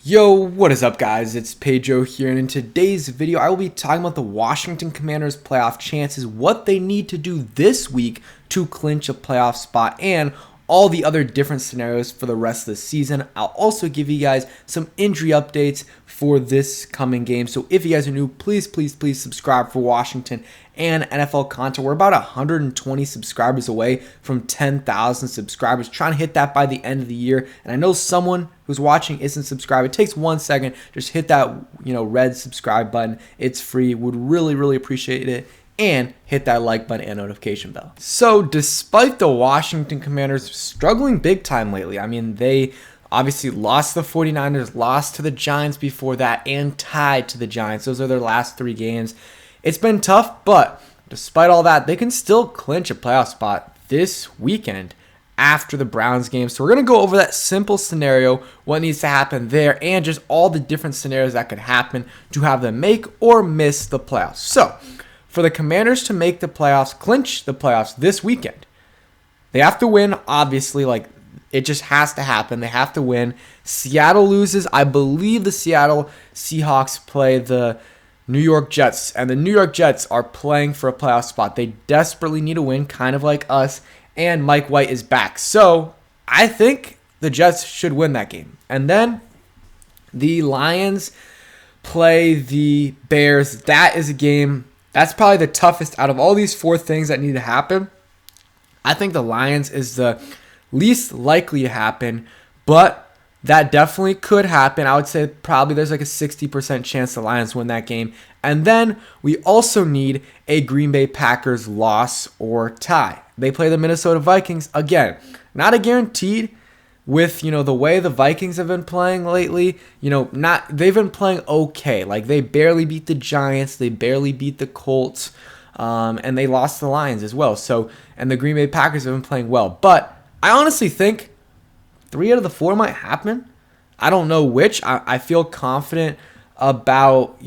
Yo, what is up guys? It's Pedro here, and in today's video I will be talking about the Washington Commanders playoff chances, what they need to do this week to clinch a playoff spot, and all the other different scenarios for the rest of the season. I'll also give you guys some injury updates for this coming game. So if you guys are new, please subscribe for Washington and NFL content. We're about 120 subscribers away from 10,000 subscribers, trying to hit that by the end of the year. And I know someone who's watching isn't subscribed. It takes 1 second. Just hit that red subscribe button. It's free. Would really appreciate it. And hit that like button and notification bell. So despite the Washington Commanders struggling big time lately, I mean, they obviously lost to the 49ers, lost to the Giants before that, and tied to the Giants. Those are their last 3 games. It's been tough, but despite all that, they can still clinch a playoff spot this weekend after the Browns game. So we're going to go over that simple scenario, what needs to happen there, and just all the different scenarios that could happen to have them make or miss the playoffs. So for the Commanders to make the playoffs, clinch the playoffs this weekend, they have to win, obviously. It just has to happen. They have to win. Seattle loses. I believe the Seattle Seahawks play the New York Jets, and the New York Jets are playing for a playoff spot. They desperately need a win, kind of like us, and Mike White is back. So I think the Jets should win that game. And then the Lions play the Bears. That is a game. That's probably the toughest out of all these 4 things that need to happen. I think the Lions is the least likely to happen, but that definitely could happen. I would say probably there's like a 60% chance the Lions win that game. And then we also need a Green Bay Packers loss or tie. They play the Minnesota Vikings. Again, not a guaranteed. With the way the Vikings have been playing lately, they've been playing okay. Like, they barely beat the Giants, they barely beat the Colts, and they lost the Lions as well. So, and the Green Bay Packers have been playing well. But I honestly think 3 out of the 4 might happen. I don't know which. I feel confident about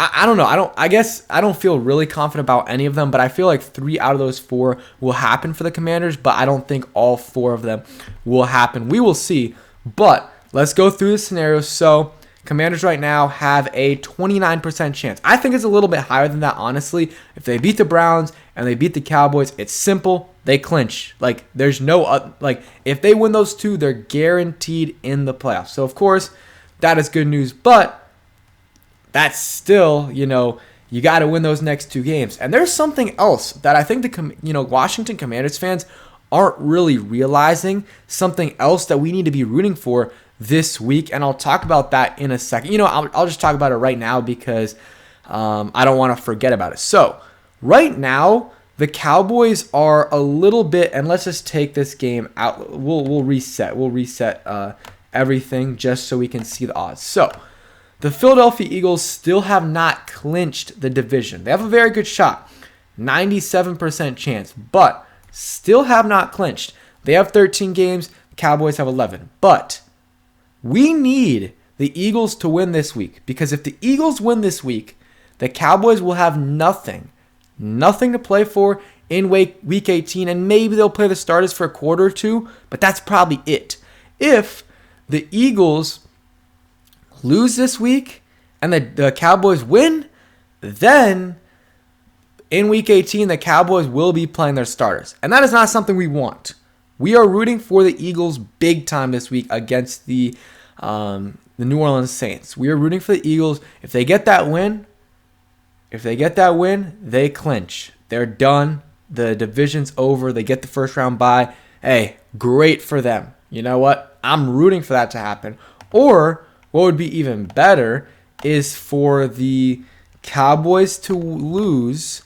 I don't know. I guess I don't feel really confident about any of them, but I feel like 3 out of those 4 will happen for the Commanders, but I don't think all 4 of them will happen. We will see. But let's go through the scenarios. So Commanders right now have a 29% chance. I think it's a little bit higher than that, honestly. If they beat the Browns and they beat the Cowboys, it's simple. They clinch. There's no if they win those 2, they're guaranteed in the playoffs. So of course, that is good news, but that's still, you got to win those next 2 games. And there's something else that I think the Washington Commanders fans aren't really realizing, something else that we need to be rooting for this week, and I'll talk about that in a second. I'll just talk about it right now because I don't want to forget about it. So right now, the Cowboys are a little bit, and let's just take this game out. We'll reset. We'll reset everything just so we can see the odds. So the Philadelphia Eagles still have not clinched the division. They have a very good shot, 97% chance, but still have not clinched. They have 13 games. The Cowboys have 11. But we need the Eagles to win this week, because if the Eagles win this week, the Cowboys will have nothing to play for in week 18, and maybe they'll play the starters for a quarter or 2, but that's probably it. If the Eagles lose this week and the Cowboys win, then in week 18, the Cowboys will be playing their starters. And that is not something we want. We are rooting for the Eagles big time this week against the New Orleans Saints. We are rooting for the Eagles. If they get that win, they clinch. They're done. The division's over. They get the first round bye. Hey, great for them. You know what? I'm rooting for that to happen. Or what would be even better is for the Cowboys to lose.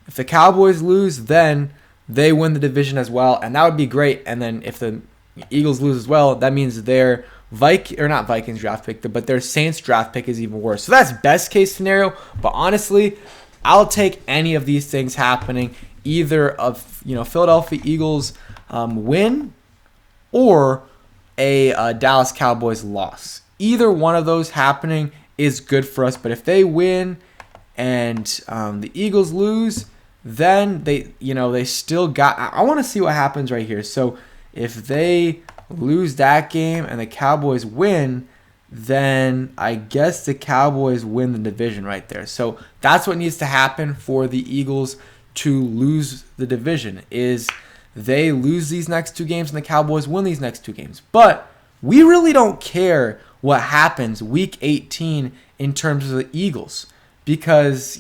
If the Cowboys lose, then they win the division as well, and that would be great. And then if the Eagles lose as well, that means their not Vikings draft pick, but their Saints draft pick is even worse. So that's best case scenario. But honestly, I'll take any of these things happening, either of Philadelphia Eagles win or a Dallas Cowboys loss. Either one of those happening is good for us. But if they win and the Eagles lose, then they still got. I want to see what happens right here. So if they lose that game and the Cowboys win, then I guess the Cowboys win the division right there. So that's what needs to happen for the Eagles to lose the division, is they lose these next 2 games and the Cowboys win these next 2 games. But we really don't care what happens week 18 in terms of the Eagles, because,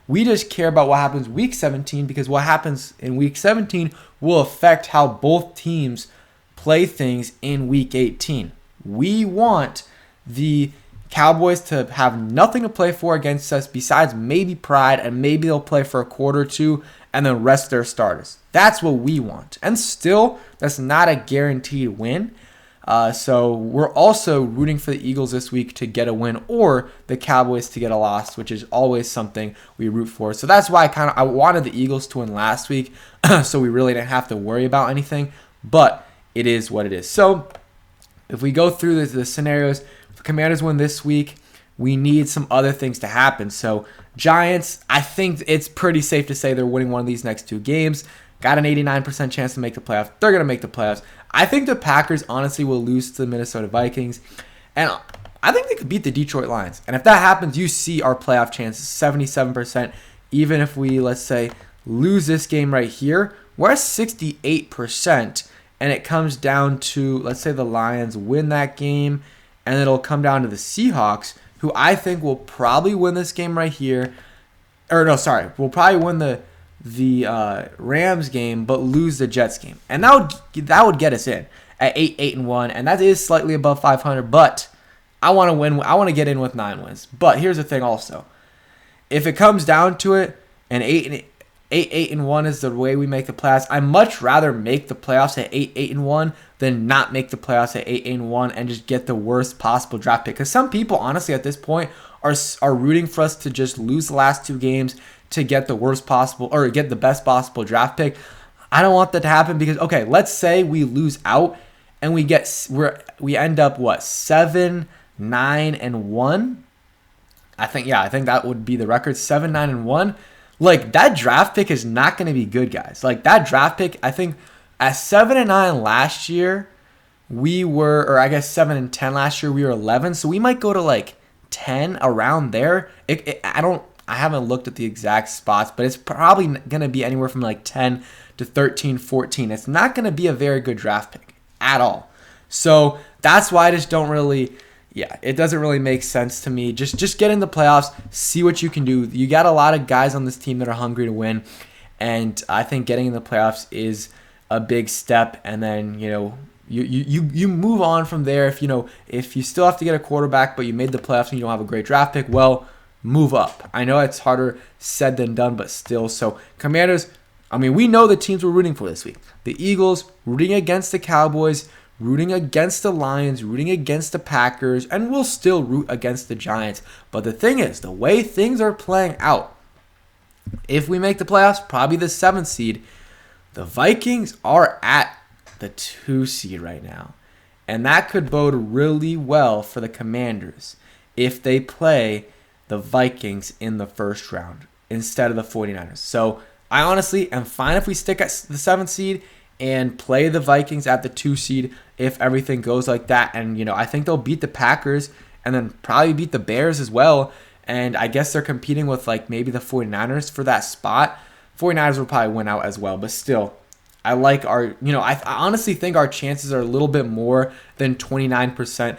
we just care about what happens week 17, because what happens in week 17 will affect how both teams play things in week 18. We want the Cowboys to have nothing to play for against us besides maybe pride, and maybe they'll play for a quarter or 2 and then rest their starters. That's what we want. And still, that's not a guaranteed win. So we're also rooting for the Eagles this week to get a win, or the Cowboys to get a loss, which is always something we root for. So that's why I wanted the Eagles to win last week, so we really didn't have to worry about anything. But it is what it is. So if we go through the scenarios, if the Commanders win this week, we need some other things to happen. So Giants, I think it's pretty safe to say they're winning one of these next 2 games. Got an 89% chance to make the playoffs. They're going to make the playoffs. I think the Packers honestly will lose to the Minnesota Vikings. And I think they could beat the Detroit Lions. And if that happens, you see our playoff chances, 77%. Even if we, let's say, lose this game right here, we're at 68%. And it comes down to, let's say the Lions win that game, and it'll come down to the Seahawks, who I think will probably win this game right here. We'll probably win the Rams game, but lose the Jets game, and that would get us in at 8-1, and that is slightly above 500. But I want to win. I want to get in with 9 wins. But here's the thing, also, if it comes down to it, and 8-1 is the way we make the playoffs, I much rather make the playoffs at 8-1 than not make the playoffs at 8-1 and just get the worst possible draft pick. Because some people, honestly, at this point, are rooting for us to just lose the last 2 games to get the worst possible, or get the best possible draft pick. I don't want that to happen, because, okay, let's say we lose out and we end up 7-9-1. I think that would be the record, 7-9-1. Like, that draft pick is not going to be good, guys. Like, that draft pick, I think at 7-9 last year, we were, or I guess 7-10 last year, we were 11. So we might go to 10, around there. I haven't looked at the exact spots, but it's probably going to be anywhere from 10 to 13, 14. It's not going to be a very good draft pick at all. So that's why I just don't really, it doesn't really make sense to me. Just get in the playoffs, see what you can do. You got a lot of guys on this team that are hungry to win, and I think getting in the playoffs is a big step. And then, you move on from there. If you still have to get a quarterback, but you made the playoffs and you don't have a great draft pick, well, move up. I know it's harder said than done, but still. So Commanders, we know the teams we're rooting for this week. The Eagles, rooting against the Cowboys, rooting against the Lions, rooting against the Packers, and we'll still root against the Giants. But the thing is, the way things are playing out, if we make the playoffs, probably the 7th seed, the Vikings are at the 2 seed right now. And that could bode really well for the Commanders if they play the Vikings in the first round instead of the 49ers. So I honestly am fine if we stick at the 7th seed and play the Vikings at the 2 seed if everything goes like that. And, I think they'll beat the Packers and then probably beat the Bears as well. And I guess they're competing with maybe the 49ers for that spot. 49ers will probably win out as well, but still, I like I honestly think our chances are a little bit more than 29%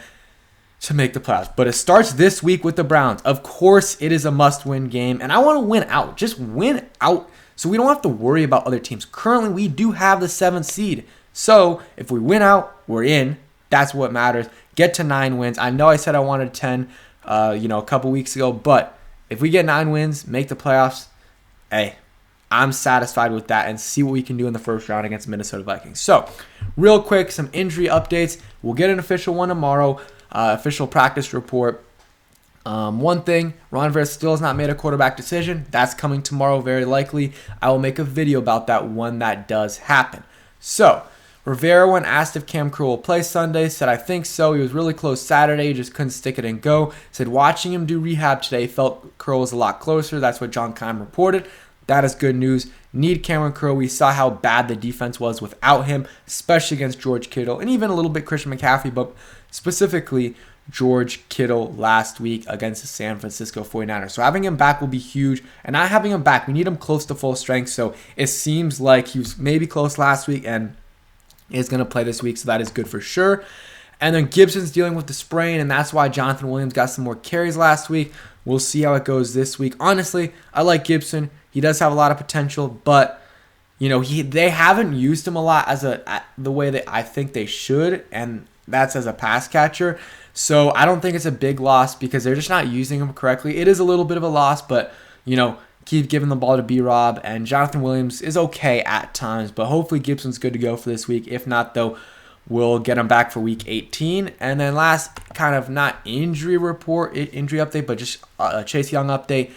to make the playoffs. But it starts this week with the Browns. Of course, it is a must-win game, and I want to win out. Just win out so we don't have to worry about other teams. Currently, we do have the 7th seed. So if we win out, we're in. That's what matters. Get to 9 wins. I know I said I wanted 10, a couple weeks ago, but if we get 9 wins, make the playoffs, hey, I'm satisfied with that, and see what we can do in the first round against Minnesota Vikings. So, real quick, some injury updates. We'll get an official one tomorrow. Official practice report. One thing, Ron Rivera still has not made a quarterback decision. That's coming tomorrow, very likely. I will make a video about that when that does happen. So, Rivera, when asked if Cam Curl will play Sunday, said, I think so. He was really close Saturday. He just couldn't stick it and go. Said, watching him do rehab today, felt Curl was a lot closer. That's what John Keim reported. That is good news. Need Cameron Curl. We saw how bad the defense was without him, especially against George Kittle and even a little bit Christian McCaffrey, but specifically George Kittle last week against the San Francisco 49ers. So having him back will be huge. And not having him back, we need him close to full strength. So it seems like he was maybe close last week and is going to play this week. So that is good for sure. And then Gibson's dealing with the sprain, and that's why Jonathan Williams got some more carries last week. We'll see how it goes this week. Honestly, I like Gibson. He does have a lot of potential, but they haven't used him a lot the way that I think they should, and that's as a pass catcher. So I don't think it's a big loss because they're just not using him correctly. It is a little bit of a loss, but keep giving the ball to B-Rob, and Jonathan Williams is okay at times, but hopefully Gibson's good to go for this week. If not, though, we'll get him back for week 18. And then last, kind of not injury update, but just a Chase Young update.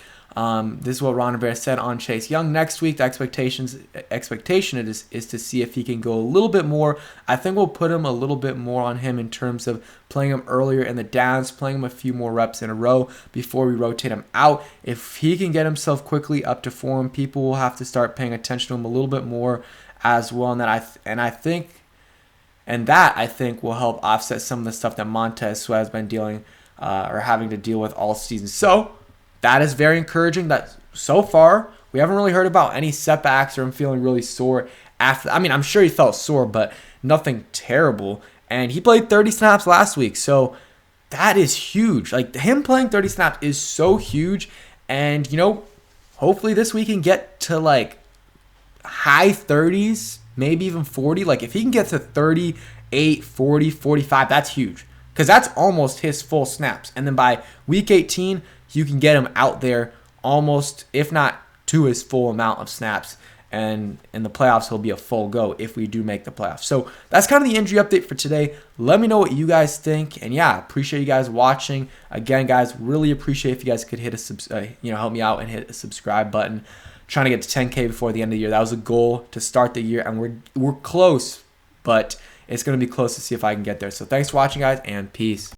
This is what Ron Rivera said on Chase Young. Next week, the expectation is to see if he can go a little bit more. I think we'll put him a little bit more on him in terms of playing him earlier in the downs, playing him a few more reps in a row before we rotate him out. If he can get himself quickly up to form, people will have to start paying attention to him a little bit more as well. And that I think will help offset some of the stuff that Montez Sweat has been dealing or having to deal with all season. So that is very encouraging that so far we haven't really heard about any setbacks or him feeling really sore after. I mean, I'm sure he felt sore, but nothing terrible. And he played 30 snaps last week, so that is huge. Like, him playing 30 snaps is so huge. And, hopefully this week he can get to like high 30s, maybe even 40. Like, if he can get to 38, 40, 45, that's huge. Because that's almost his full snaps. And then by week 18, you can get him out there almost, if not to his full amount of snaps. And in the playoffs, he'll be a full go if we do make the playoffs. So that's kind of the injury update for today. Let me know what you guys think. And yeah, appreciate you guys watching. Again, guys, really appreciate if you guys could hit help me out and hit a subscribe button. Trying to get to 10K before the end of the year. That was a goal to start the year, and we're close, but it's going to be close to see if I can get there. So thanks for watching, guys, and peace.